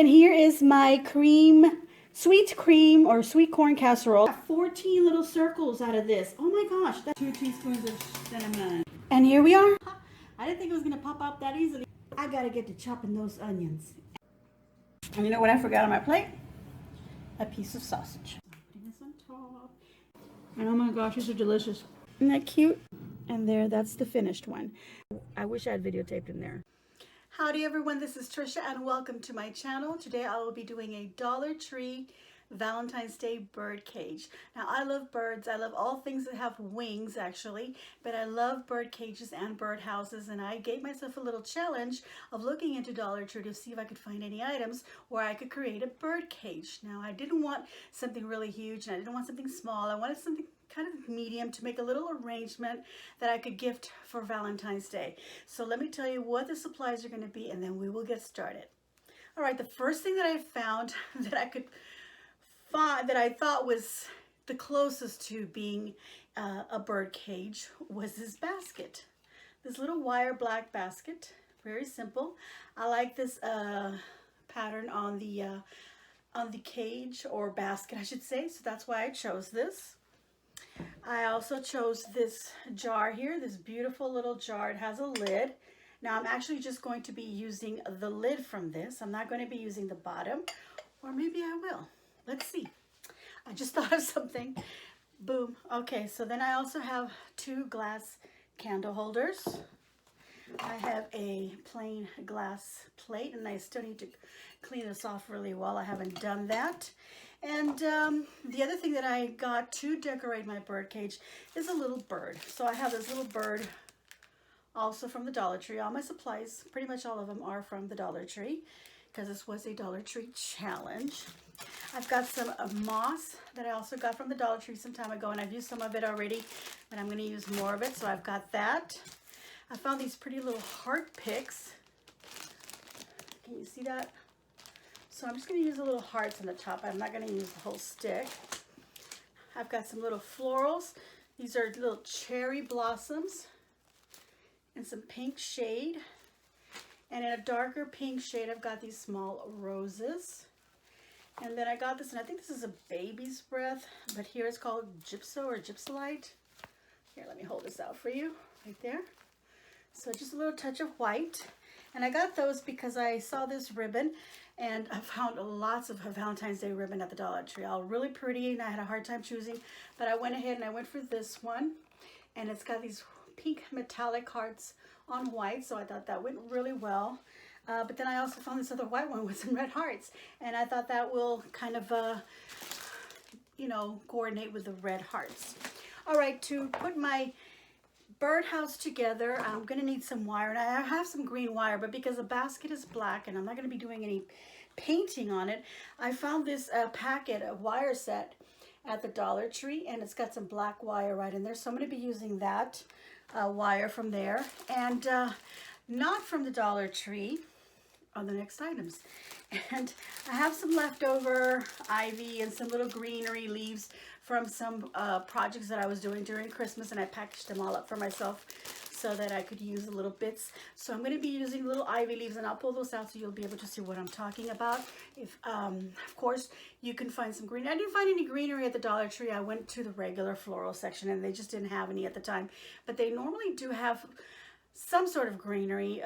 and here is my sweet cream or sweet corn casserole. 14 little circles out of this. Oh my gosh, that's 2 teaspoons of cinnamon. And here we are. I didn't think it was gonna pop up that easily. I gotta get to chopping those onions. And you know what I forgot on my plate? A piece of sausage. Putting this on top. And oh my gosh, these are delicious. Isn't that cute? And there, that's the finished one. I wish I had videotaped in there. Howdy everyone, this is Tricia and welcome to my channel. Today I will be doing a Dollar Tree Valentine's Day bird cage. Now I love birds. I love all things that have wings actually, but I love bird cages and bird houses, and I gave myself a little challenge of looking into Dollar Tree to see if I could find any items where I could create a bird cage. Now I didn't want something really huge and I didn't want something small. I wanted something kind of medium to make a little arrangement that I could gift for Valentine's Day. So let me tell you what the supplies are going to be and then we will get started. All right, the first thing that I found that I thought was the closest to being a bird cage was this basket. This little wire black basket, very simple. I like this pattern on the cage, or basket I should say, so that's why I chose this. I also chose this jar here, this beautiful little jar. It has a lid. Now I'm actually just going to be using the lid from this. I'm not going to be using the bottom, or maybe I will. Let's see. I just thought of something. Boom. Okay, so then I also have 2 glass candle holders. I have a plain glass plate, and I still need to clean this off really well. I haven't done that. And the other thing that I got to decorate my bird cage is a little bird. So I have this little bird also from the Dollar Tree. All my supplies, pretty much all of them, are from the Dollar Tree because this was a Dollar Tree challenge. I've got some moss that I also got from the Dollar Tree some time ago, and I've used some of it already, but I'm going to use more of it, so I've got that. I found these pretty little heart picks. Can you see that? So I'm just going to use the little hearts on the top. I'm not going to use the whole stick. I've got some little florals. These are little cherry blossoms and some pink shade. And in a darker pink shade, I've got these small roses. And then I got this, and I think this is a baby's breath, but here it's called gypso or gypsolite. Here, let me hold this out for you, right there. So just a little touch of white. And I got those because I saw this ribbon, and I found lots of Valentine's Day ribbon at the Dollar Tree. All really pretty, and I had a hard time choosing, but I went ahead and I went for this one. And it's got these pink metallic hearts on white, so I thought that went really well. But then I also found this other white one with some red hearts, and I thought that will kind of, coordinate with the red hearts. All right, to put my birdhouse together, I'm going to need some wire, and I have some green wire, but because the basket is black and I'm not going to be doing any painting on it, I found this packet, a wire set at the Dollar Tree, and it's got some black wire right in there, so I'm going to be using that wire from there, and not from the Dollar Tree on the next items. And I have some leftover ivy and some little greenery leaves from some projects that I was doing during Christmas, and I packaged them all up for myself so that I could use the little bits. So I'm going to be using little ivy leaves, and I'll pull those out so you'll be able to see what I'm talking about. If of course you can find some green. I didn't find any greenery at the Dollar Tree. I went to the regular floral section and they just didn't have any at the time, but they normally do have some sort of greenery,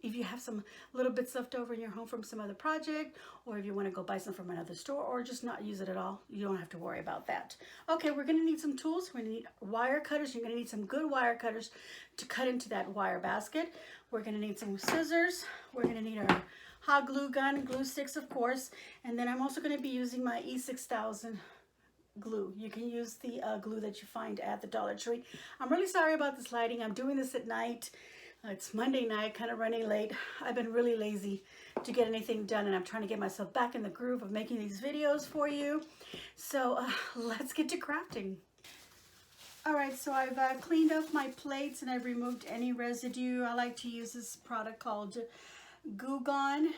if you have some little bits left over in your home from some other project, or if you want to go buy some from another store, or just not use it at all, you don't have to worry about that. Okay, we're going to need some tools. We're going to need wire cutters. You're going to need some good wire cutters to cut into that wire basket. We're going to need some scissors. We're going to need our hot glue gun, glue sticks, of course, and then I'm also going to be using my E6000 glue. You can use the glue that you find at the Dollar Tree. I'm really sorry about this lighting. I'm doing this at night. It's Monday night, kind of running late. I've been really lazy to get anything done, and I'm trying to get myself back in the groove of making these videos for you. So let's get to crafting. All right, so I've cleaned up my plates and I've removed any residue. I like to use this product called Goo Gone,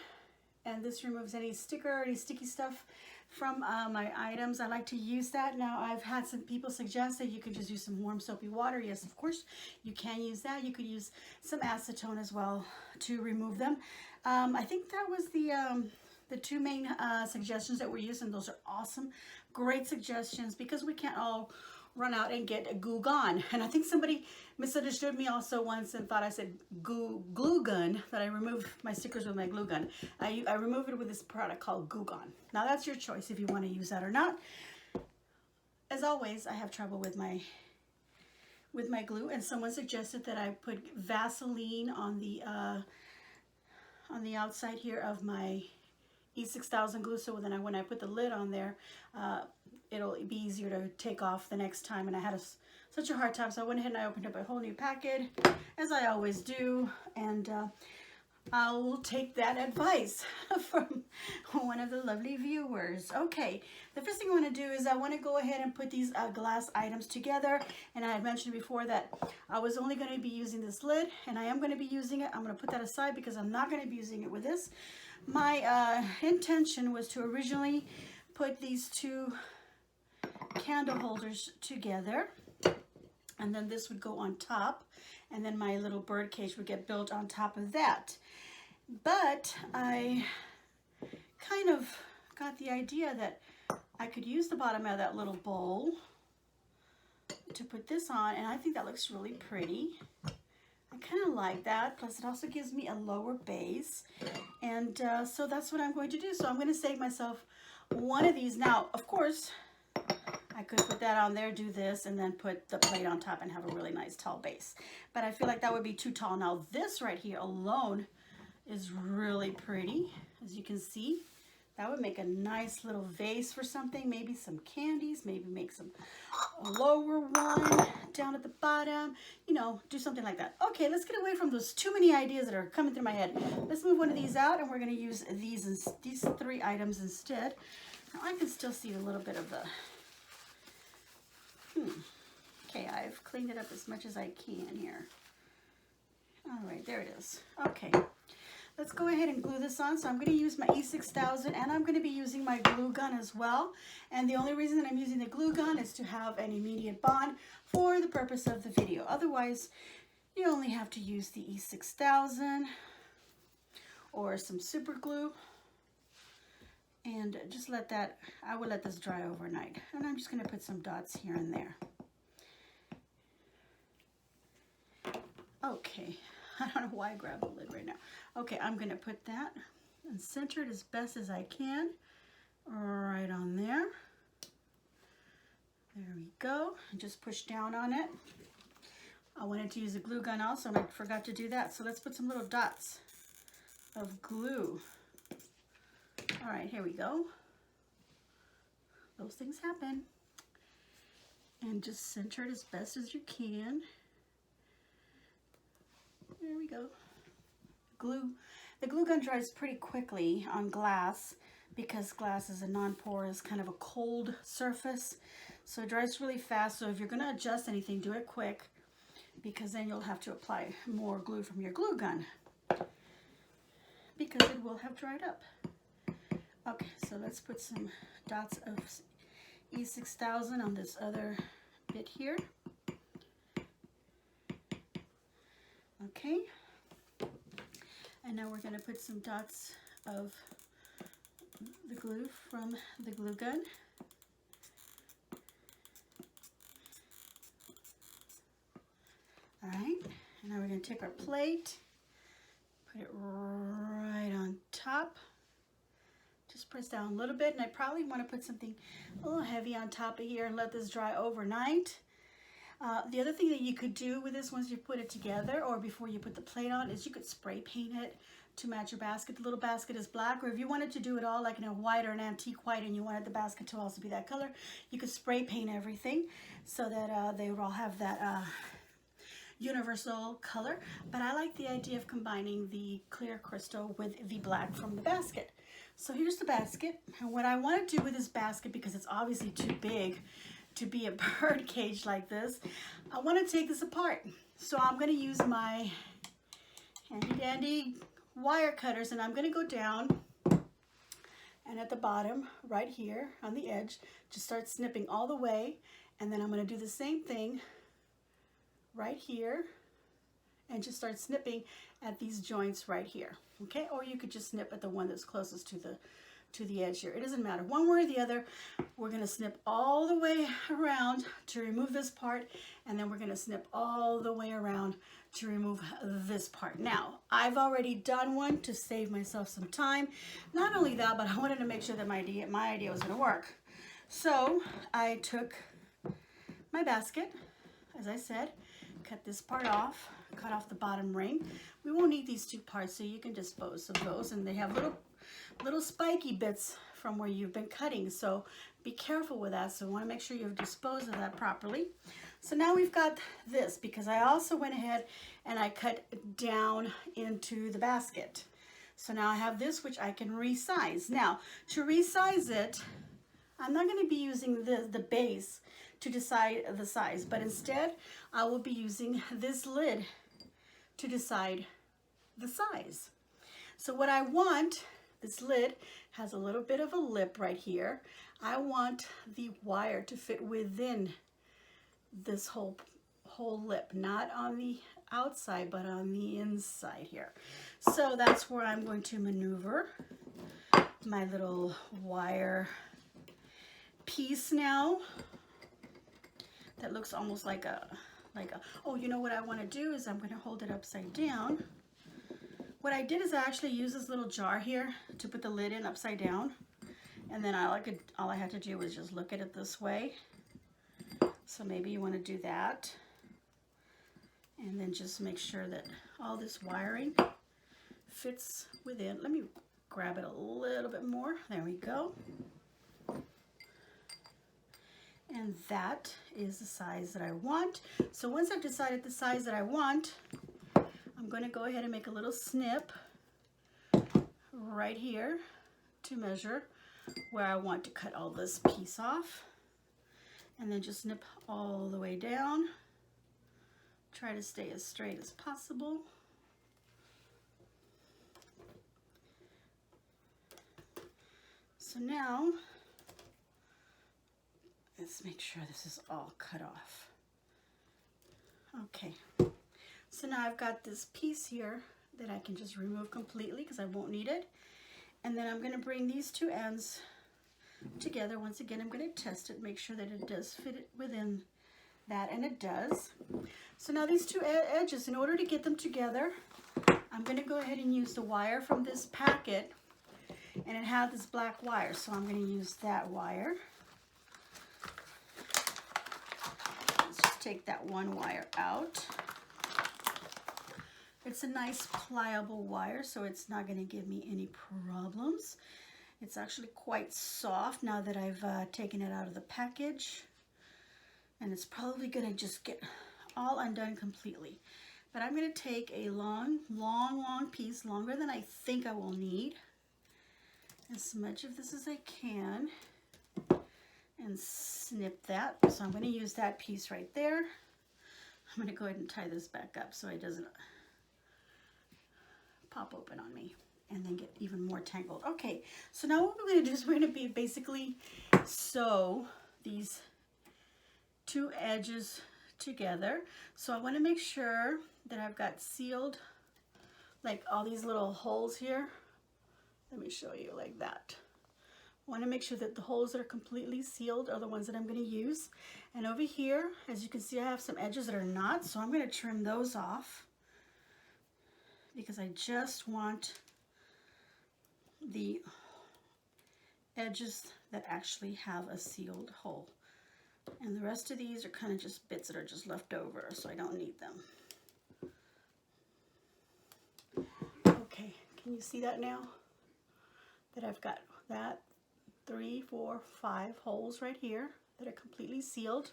and this removes any sticker or any sticky stuff from my items. I like to use that. Now, I've had some people suggest that you can just use some warm soapy water. Yes, of course, you can use that. You could use some acetone as well to remove them. I think that was the two main suggestions that we're using. Those are awesome, great suggestions, because we can't all run out and get a glue gun. And I think somebody misunderstood me also once and thought I said glue gun, that I remove my stickers with my glue gun. I remove it with this product called Glue Gun. Now that's your choice if you want to use that or not. As always, I have trouble with my glue, and someone suggested that I put Vaseline on the outside here of my E6000 glue, so then when I put the lid on there, it'll be easier to take off the next time. And I had such a hard time, so I went ahead and I opened up a whole new packet, as I always do, and I'll take that advice from one of the lovely viewers. Okay, the first thing I want to do is I want to go ahead and put these glass items together. And I had mentioned before that I was only going to be using this lid, and I am going to be using it. I'm going to put that aside because I'm not going to be using it with this. My intention was to originally put these two candle holders together, and then this would go on top, and then my little bird cage would get built on top of that. But I kind of got the idea that I could use the bottom of that little bowl to put this on, and I think that looks really pretty. I kind of like that. Plus, it also gives me a lower base, and so that's what I'm going to do. So I'm going to save myself one of these. Now, of course, I could put that on there, do this, and then put the plate on top and have a really nice tall base. But I feel like that would be too tall. Now, this right here alone is really pretty, as you can see. That would make a nice little vase for something, maybe some candies, maybe make some lower one down at the bottom, you know, do something like that. Okay, let's get away from those too many ideas that are coming through my head. Let's move one of these out, and we're going to use these three items instead. Now, I can still see a little bit of the, okay, I've cleaned it up as much as I can here. All right, there it is. Okay. Let's go ahead and glue this on. So I'm going to use my E6000, and I'm going to be using my glue gun as well. And the only reason that I'm using the glue gun is to have an immediate bond for the purpose of the video. Otherwise, you only have to use the E6000 or some super glue. And just let that, I will let this dry overnight. And I'm just going to put some dots here and there. Okay. I don't know why I grabbed the lid right now. Okay, I'm going to put that and center it as best as I can right on there. There we go. And just push down on it. I wanted to use a glue gun also, and I forgot to do that. So let's put some little dots of glue. All right, here we go. Those things happen. And just center it as best as you can. There we go. The glue gun dries pretty quickly on glass because glass is a non-porous, kind of a cold surface. So it dries really fast. So if you're going to adjust anything, do it quick, because then you'll have to apply more glue from your glue gun because it will have dried up. Okay, so let's put some dots of E6000 on this other bit here. Okay, and now we're going to put some dots of the glue from the glue gun. All right, and now we're going to take our plate, put it right on top. Just press down a little bit, and I probably want to put something a little heavy on top of here and let this dry overnight. The other thing that you could do with this once you put it together, or before you put the plate on, is you could spray paint it to match your basket. The little basket is black, or if you wanted to do it all like in a white or an antique white and you wanted the basket to also be that color, you could spray paint everything so that they would all have that universal color. But I like the idea of combining the clear crystal with the black from the basket. So here's the basket, and what I want to do with this basket, because it's obviously too big to be a bird cage like this, I want to take this apart. So I'm going to use my handy dandy wire cutters, and I'm going to go down And at the bottom, right here on the edge, just start snipping all the way. And then I'm going to do the same thing right here and just start snipping at these joints right here. Okay, or you could just snip at the one that's closest to the edge here. It doesn't matter, one way or the other. We're going to snip all the way around to remove this part, and then we're going to snip all the way around to remove this part. Now, I've already done one to save myself some time. Not only that, but I wanted to make sure that my idea was going to work. So I took my basket, as I said, cut this part off, cut off the bottom ring. We won't need these two parts, so you can dispose of those, and they have little spiky bits from where you've been cutting, so be careful with that. So you want to make sure you've disposed of that properly. So now we've got this, because I also went ahead and I cut down into the basket. So now I have this, which I can resize. Now, to resize it, I'm not going to be using the base to decide the size, but instead I will be using this lid to decide the size. So what I want, this lid has a little bit of a lip right here. I want the wire to fit within this whole lip, not on the outside, but on the inside here. So that's where I'm going to maneuver my little wire piece now. That looks almost like a, oh, you know what I want to do is I'm going to hold it upside down. What I did is I actually used this little jar here to put the lid in upside down. And then all I had to do was just look at it this way. So maybe you want to do that. And then just make sure that all this wiring fits within. Let me grab it a little bit more. There we go. And that is the size that I want. So once I've decided the size that I want, I'm going to go ahead and make a little snip right here to measure where I want to cut all this piece off. And then just snip all the way down. Try to stay as straight as possible. So now, let's make sure this is all cut off. Okay, so now I've got this piece here that I can just remove completely because I won't need it. And then I'm going to bring these two ends together. Once again, I'm going to test it, make sure that it does fit it within that, and it does. So now these two edges, in order to get them together, I'm going to go ahead and use the wire from this packet, and it had this black wire, so I'm going to use that wire. Let's just take that one wire out. It's a nice pliable wire, so it's not going to give me any problems. It's actually quite soft now that I've taken it out of the package. And it's probably going to just get all undone completely. But I'm going to take a long piece, longer than I think I will need. As much of this as I can. And snip that. So I'm going to use that piece right there. I'm going to go ahead and tie this back up so it doesn't pop open on me and then get even more tangled. Okay, so now what we're going to do is we're going to basically sew these two edges together. So I want to make sure that I've got sealed, like all these little holes here. Let me show you like that. I want to make sure that the holes that are completely sealed are the ones that I'm going to use. And over here, as you can see, I have some edges that are not, so I'm going to trim those off because I just want the edges that actually have a sealed hole. And the rest of these are kind of just bits that are just left over, so I don't need them. Okay, can you see that now? That I've got that 3, 4, 5 holes right here that are completely sealed.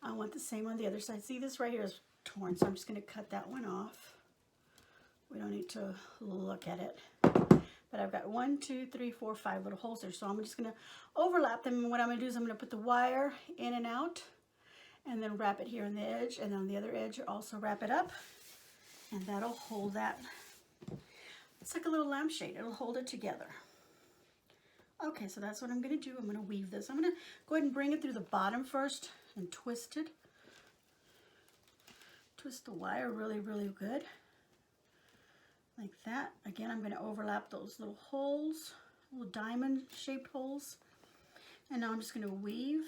I want the same on the other side. See, this right here is torn, so I'm just going to cut that one off. We don't need to look at it. But I've got 1, 2, 3, 4, 5 little holes there. So I'm just going to overlap them. And what I'm going to do is I'm going to put the wire in and out and then wrap it here on the edge. And on the other edge, also wrap it up. And that'll hold that It's like a little lampshade. It'll hold it together. Okay, so that's what I'm going to do. I'm going to weave this. I'm going to go ahead and bring it through the bottom first and twist it. Twist the wire really, really good. Like that. Again, I'm going to overlap those little holes, little diamond-shaped holes. And now I'm just going to weave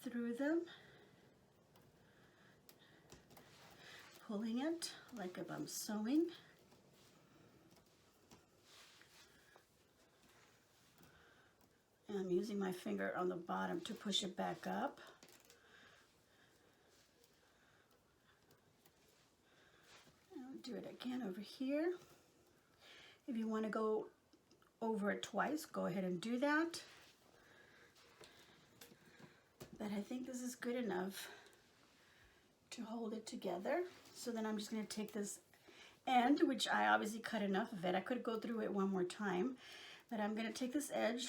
through them, pulling it like if I'm sewing. And I'm using my finger on the bottom to push it back up. And I'll do it again over here. If you want to go over it twice, go ahead and do that. But I think this is good enough to hold it together. So then I'm just going to take this end, which I obviously cut enough of it. I could go through it one more time, but I'm going to take this edge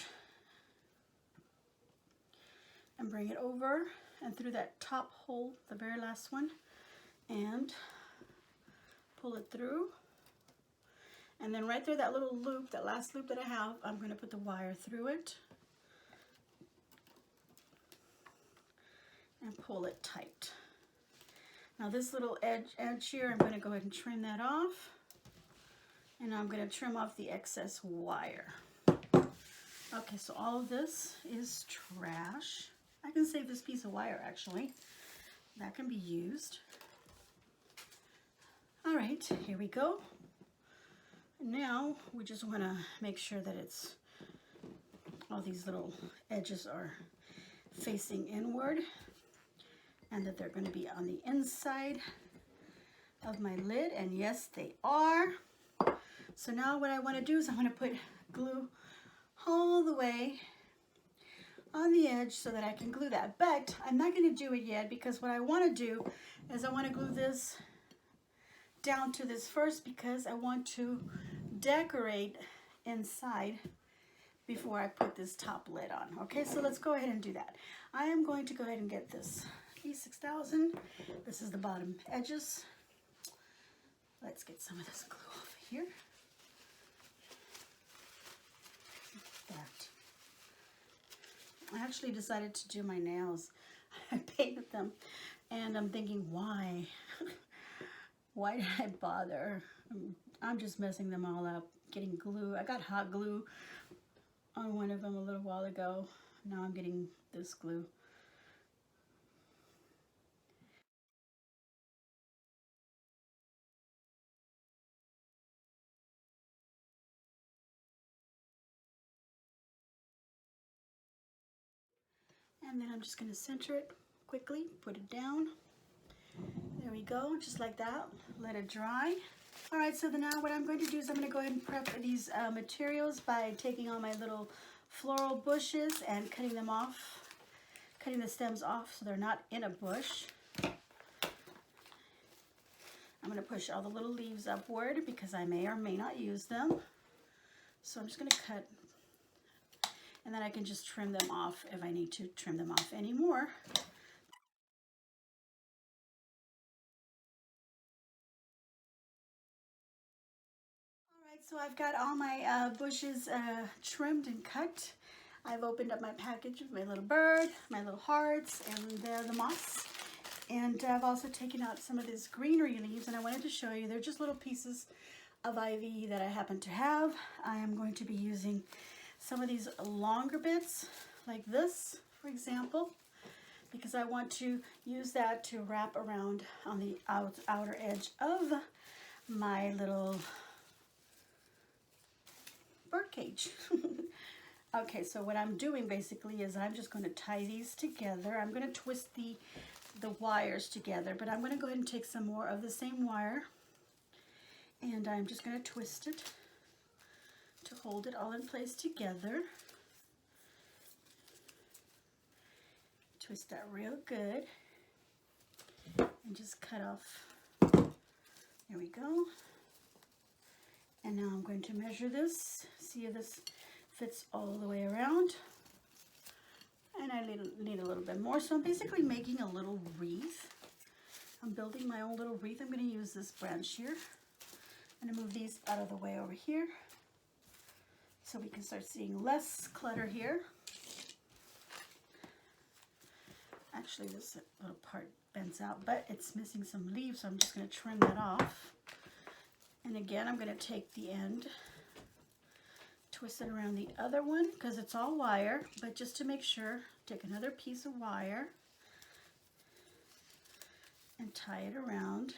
and bring it over and through that top hole, the very last one, and pull it through. And then right there, that little loop, that last loop that I have, I'm going to put the wire through it and pull it tight. Now this little edge here, I'm going to go ahead and trim that off. And I'm going to trim off the excess wire. Okay, so all of this is trash. I can save this piece of wire actually. That can be used. All right, here we go. Now we just want to make sure that it's all these little edges are facing inward and that they're going to be on the inside of my lid, and yes they are. So now what I want to do is I want to put glue all the way on the edge so that I can glue that, but I'm not going to do it yet because what I want to do is I want to glue this down to this first because I want to decorate inside before I put this top lid on. Okay, so let's go ahead and do that. I am going to go ahead and get this E6000. This is the bottom edges. Let's get some of this glue off here. That. I actually decided to do my nails. I painted them and I'm thinking, why? Why did I bother? I'm just messing them all up, getting glue. I got hot glue on one of them a little while ago. Now I'm getting this glue. And then I'm just going to center it quickly, put it down. There we go, just like that. Let it dry. All right, so then now what I'm going to do is I'm going to go ahead and prep these materials by taking all my little floral bushes and cutting them off, cutting the stems off so they're not in a bush. I'm going to push all the little leaves upward because I may or may not use them. So I'm just going to cut, and then I can just trim them off if I need to trim them off anymore. Alright, so I've got all my bushes trimmed and cut. I've opened up my package with my little bird, my little hearts, and the moss. And I've also taken out some of these greenery leaves, and I wanted to show you, they're just little pieces of ivy that I happen to have. I am going to be using some of these longer bits, like this, for example, because I want to use that to wrap around on the outer edge of my little birdcage. Okay, so what I'm doing basically is I'm just going to tie these together. I'm going to twist the wires together, but I'm going to go ahead and take some more of the same wire, and I'm just going to twist it to hold it all in place together. Twist that real good and just cut off. There we go. And now I'm going to measure this, see if this fits all the way around. And I need a little bit more, so I'm basically making a little wreath. I'm building my own little wreath. I'm going to use this branch here I'm gonna move these out of the way over here so we can start seeing less clutter here. Actually, this little part bends out, but it's missing some leaves, so I'm just gonna trim that off. And again, I'm gonna take the end, twist it around the other one because it's all wire, but just to make sure, take another piece of wire and tie it around.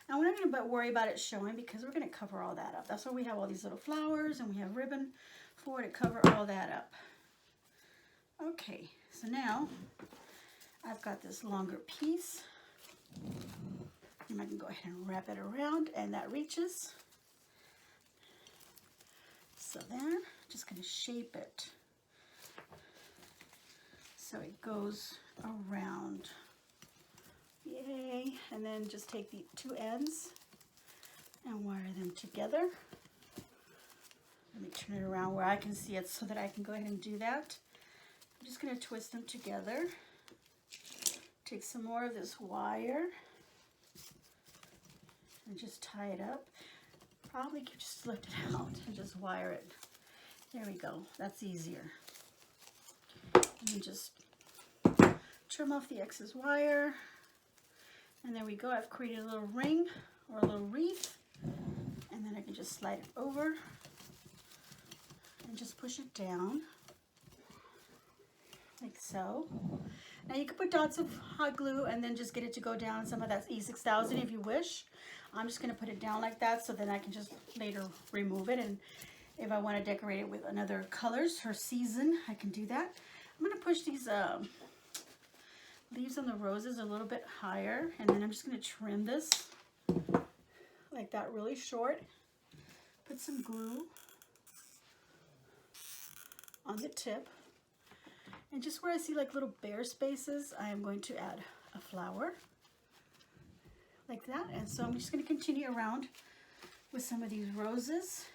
And we're not going to worry about it showing because we're going to cover all that up. That's why we have all these little flowers and we have ribbon for to cover all that up. Okay, so now I've got this longer piece. And I can go ahead and wrap it around, and that reaches. So there, just going to shape it so it goes around. Yay. And then just take the two ends and wire them together. Let me turn it around where I can see it so that I can go ahead and do that. I'm just going to twist them together. Take some more of this wire and just tie it up. Probably could just lift it out and just wire it. There we go. That's easier. And then just trim off the excess wire. And there we go. I've created a little ring or a little wreath. And then I can just slide it over and just push it down like so. Now you can put dots of hot glue and then just get it to go down. Some of that's E6000 if you wish. I'm just going to put it down like that so then I can just later remove it. And if I want to decorate it with another colors or season, I can do that. I'm going to push these leaves on the roses a little bit higher, and then I'm just going to trim this like that really short. Put some glue on the tip, and just where I see like little bare spaces, I am going to add a flower like that. And so I'm just going to continue around with some of these roses.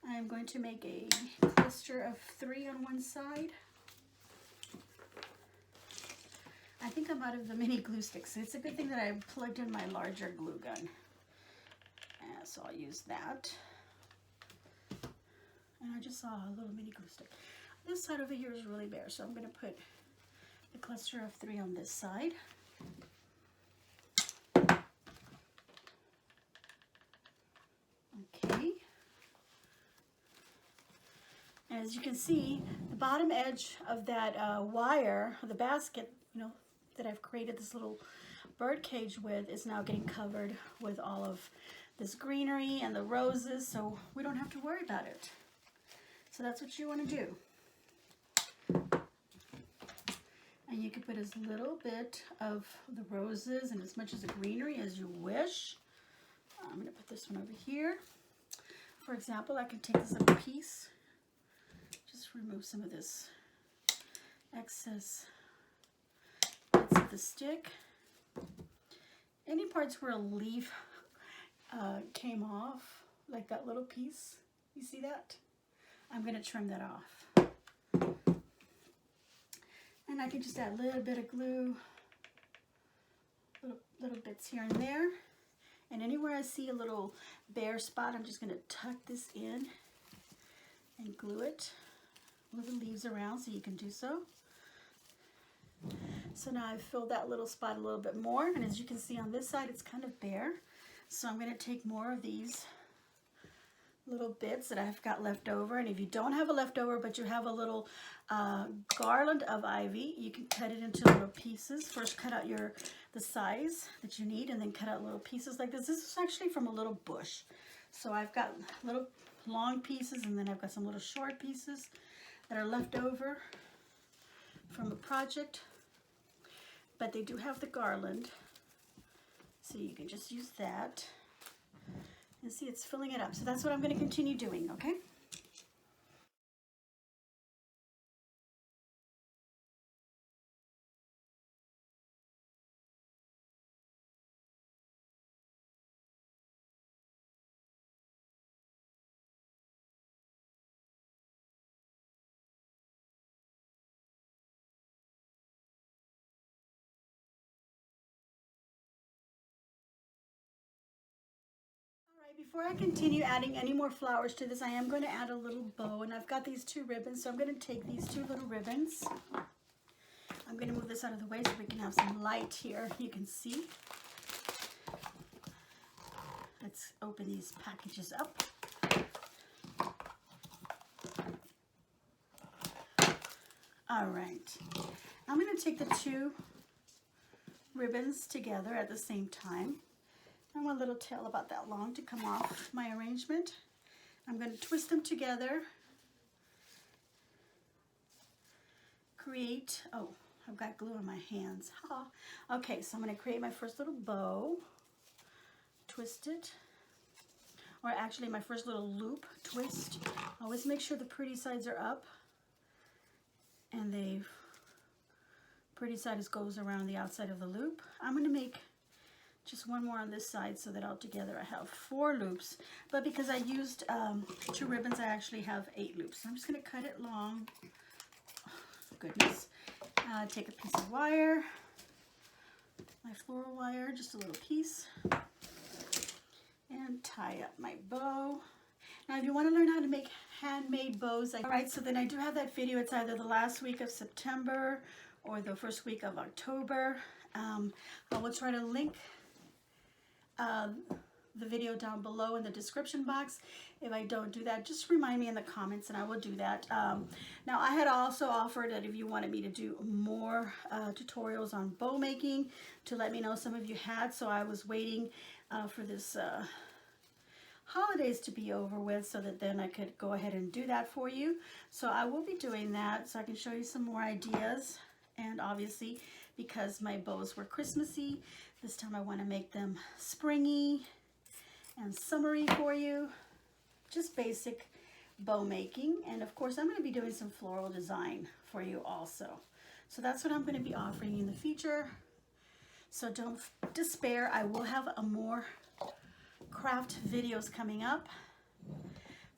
I am going to make a cluster of 3 on one side. I think I'm out of the mini glue sticks. It's a good thing that I plugged in my larger glue gun. So I'll use that. And I just saw a little mini glue stick. This side over here is really bare, so I'm going to put the cluster of 3 on this side. Okay. And as you can see, the bottom edge of that wire, the basket, that I've created this little bird cage with is now getting covered with all of this greenery and the roses, so we don't have to worry about it. So that's what you want to do. And you can put as little bit of the roses and as much of the greenery as you wish. I'm going to put this one over here. For example, I can take this little piece, just remove some of this excess bits of the stick. Any parts where a leaf came off, like that little piece, you see that? I'm going to trim that off. And I can just add a little bit of glue, little bits here and there. And anywhere I see a little bare spot, I'm just going to tuck this in and glue it. Move the leaves around so you can do so. So now I've filled that little spot a little bit more, and as you can see on this side, it's kind of bare. So I'm going to take more of these little bits that I've got left over, and if you don't have a leftover but you have a little garland of ivy, you can cut it into little pieces. First cut out the size that you need, and then cut out little pieces like this. This is actually from a little bush. So I've got little long pieces, and then I've got some little short pieces that are left over from a project, but they do have the garland, so you can just use that. And see, it's filling it up. So that's what I'm going to continue doing, okay? Before I continue adding any more flowers to this, I am going to add a little bow, and I've got these 2 ribbons, so I'm going to take these 2 little ribbons. I'm going to move this out of the way so we can have some light here. You can see. Let's open these packages up. All right, I'm going to take the 2 ribbons together at the same time. I want a little tail about that long to come off my arrangement. I'm going to twist them together. Create, oh, I've got glue on my hands. Ha. Okay, so I'm going to create my first little bow. Twist it. Or actually my first little loop twist. Always make sure the pretty sides are up. And the pretty side goes around the outside of the loop. I'm going to make just 1 more on this side so that altogether I have 4 loops. But because I used 2 ribbons, I actually have 8 loops. So I'm just going to cut it long. Oh, goodness. Take a piece of wire, my floral wire, just a little piece, and tie up my bow. Now, if you want to learn how to make handmade bows, all right, so then I do have that video. It's either the last week of September or the first week of October. I will try to link the video down below in the description box. If I don't do that, just remind me in the comments and I will do that. Now, I had also offered that if you wanted me to do more tutorials on bow making, to let me know. Some of you had, so I was waiting for this holidays to be over with so that then I could go ahead and do that for you. So I will be doing that so I can show you some more ideas. And obviously, because my bows were Christmassy, this time I want to make them springy and summery for you. Just basic bow making. And of course, I'm going to be doing some floral design for you also. So that's what I'm going to be offering you in the future. So don't despair. I will have a more craft videos coming up.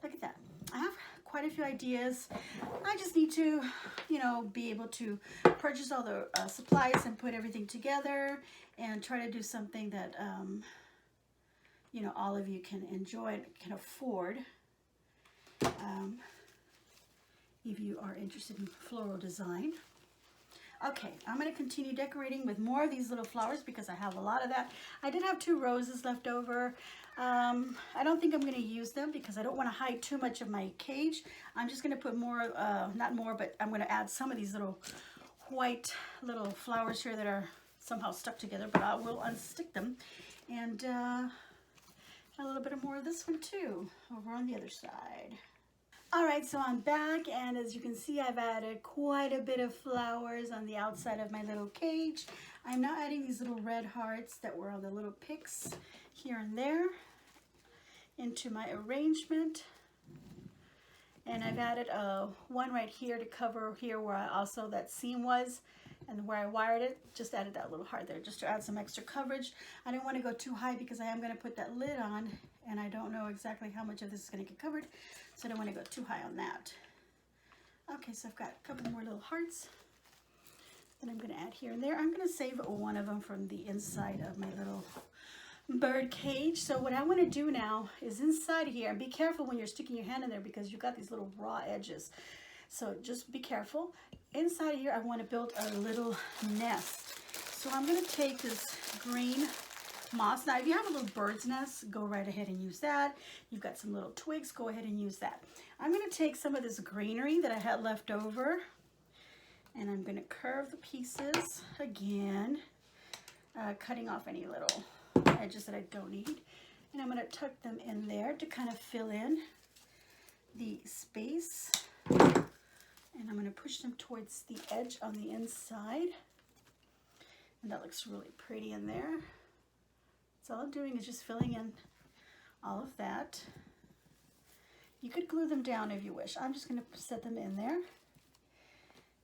Look at that. I have quite a few ideas. I just need to, you know, be able to purchase all the supplies and put everything together and try to do something that, you know, all of you can enjoy and can afford. If you are interested in floral design. Okay, I'm going to continue decorating with more of these little flowers because I have a lot of that. I did have 2 roses left over. I don't think I'm going to use them because I don't want to hide too much of my cage. I'm just going to put more, not more, but I'm going to add some of these little white little flowers here that are somehow stuck together, but I will unstick them. And a little bit more of this one too, over on the other side. All right, so I'm back, and as you can see, I've added quite a bit of flowers on the outside of my little cage. I'm now adding these little red hearts that were on the little picks here and there into my arrangement. And I've added one right here to cover here where I also that seam was, and where I wired it, just added that little heart there just to add some extra coverage. I didn't want to go too high because I am going to put that lid on, and I don't know exactly how much of this is going to get covered, so I don't want to go too high on that. Okay, so I've got a couple more little hearts that I'm going to add here and there. I'm going to save one of them from the inside of my little bird cage. So what I want to do now is inside here, and be careful when you're sticking your hand in there because you've got these little raw edges. So just be careful. Inside here, I want to build a little nest. So I'm going to take this green moss. Now, if you have a little bird's nest, go right ahead and use that. You've got some little twigs, go ahead and use that. I'm going to take some of this greenery that I had left over, and I'm going to curve the pieces again, cutting off any little edges that I don't need. And I'm going to tuck them in there to kind of fill in the space. And I'm going to push them towards the edge on the inside. And that looks really pretty in there. So all I'm doing is just filling in all of that. You could glue them down if you wish. I'm just going to set them in there.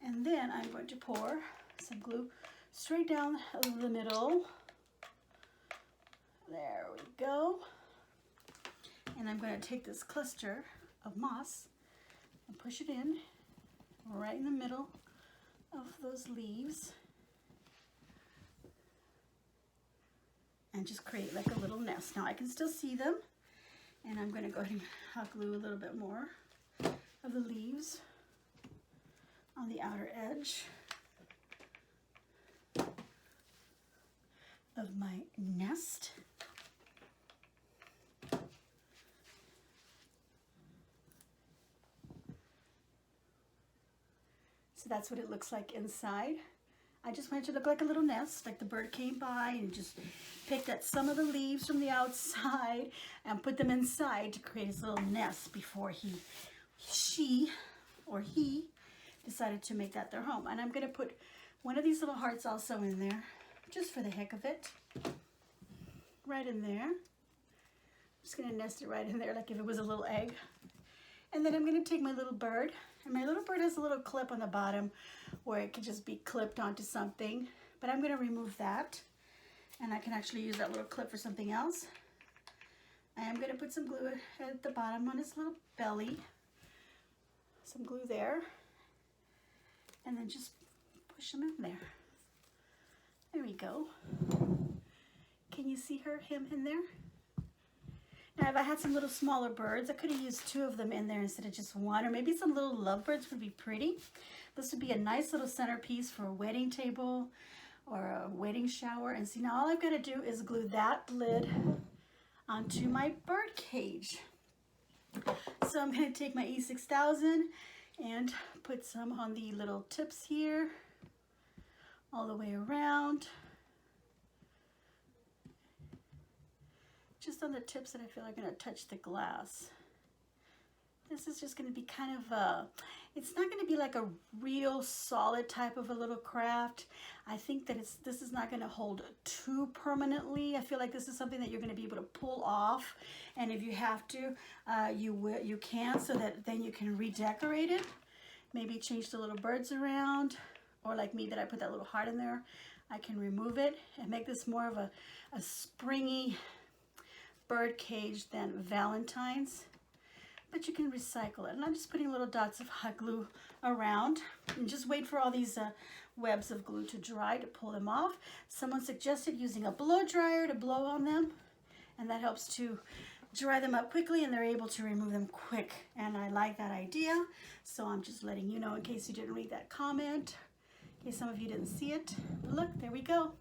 And then I'm going to pour some glue straight down the middle. There we go. And I'm going to take this cluster of moss and push it in right in the middle of those leaves. And just create like a little nest. Now I can still see them. And I'm going to go ahead and hot glue a little bit more of the leaves on the outer edge of my nest. So that's what it looks like inside. I just want it to look like a little nest, like the bird came by and just picked at some of the leaves from the outside and put them inside to create his little nest before he decided to make that their home. And I'm going to put one of these little hearts also in there, just for the heck of it. Right in there. I'm just going to nest it right in there like if it was a little egg. And then I'm going to take my little bird, and my little bird has a little clip on the bottom where it can just be clipped onto something, but I'm going to remove that, and I can actually use that little clip for something else. I am going to put some glue at the bottom on his little belly, some glue there, and then just push him in there. There we go. Can you see him in there? Now, if I had some little smaller birds, I could have used 2 of them in there instead of just 1, or maybe some little lovebirds would be pretty. This would be a nice little centerpiece for a wedding table or a wedding shower. And see, now all I've got to do is glue that lid onto my bird cage. So I'm going to take my E6000 and put some on the little tips here, all the way around. Just on the tips that I feel are going to touch the glass. This is just going to be kind of a, it's not going to be like a real solid type of a little craft. I think that this is not going to hold too permanently. I feel like this is something that you're going to be able to pull off, and if you have to, you can, so that then you can redecorate it. Maybe change the little birds around, or like me that I put that little heart in there. I can remove it and make this more of a springy bird cage than Valentine's, but you can recycle it. And I'm just putting little dots of hot glue around, and just wait for all these webs of glue to dry to pull them off. Someone suggested using a blow dryer to blow on them, and that helps to dry them up quickly, and they're able to remove them quick. And I like that idea, so I'm just letting you know in case you didn't read that comment, in case some of you didn't see it. But look, there we go.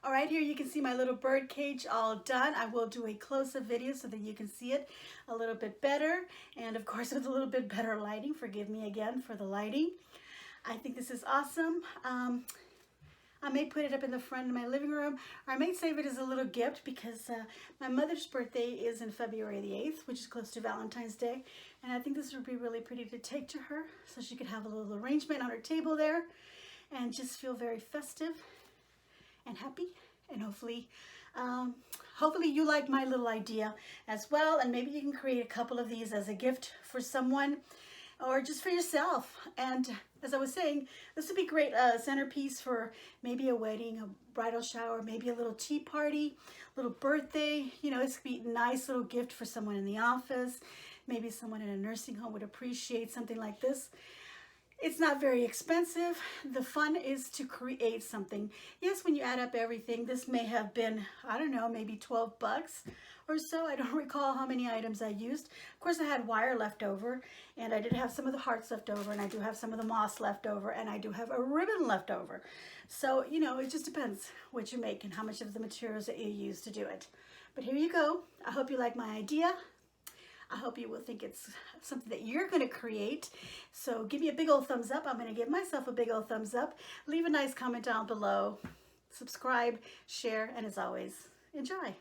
All right, here you can see my little bird cage all done. I will do a close-up video so that you can see it a little bit better. And of course, with a little bit better lighting. Forgive me again for the lighting. I think this is awesome. I may put it up in the front of my living room, or I may save it as a little gift, because my mother's birthday is in February the 8th, which is close to Valentine's Day. And I think this would be really pretty to take to her, so she could have a little arrangement on her table there and just feel very festive and happy. And hopefully you like my little idea as well, and maybe you can create a couple of these as a gift for someone or just for yourself. And as I was saying, this would be great centerpiece for maybe a wedding, a bridal shower, maybe a little tea party, little birthday. You know, this could be a nice little gift for someone in the office. Maybe someone in a nursing home would appreciate something like this. It's not very expensive. The fun is to create something. Yes, when you add up everything, this may have been, I don't know, maybe 12 bucks or so. I don't recall how many items I used. Of course, I had wire left over, and I did have some of the hearts left over, and I do have some of the moss left over, and I do have a ribbon left over. So, you know, it just depends what you make and how much of the materials that you use to do it. But here you go. I hope you like my idea. I hope you will think it's something that you're going to create. So give me a big old thumbs up. I'm going to give myself a big old thumbs up. Leave a nice comment down below. Subscribe, share, and as always, enjoy.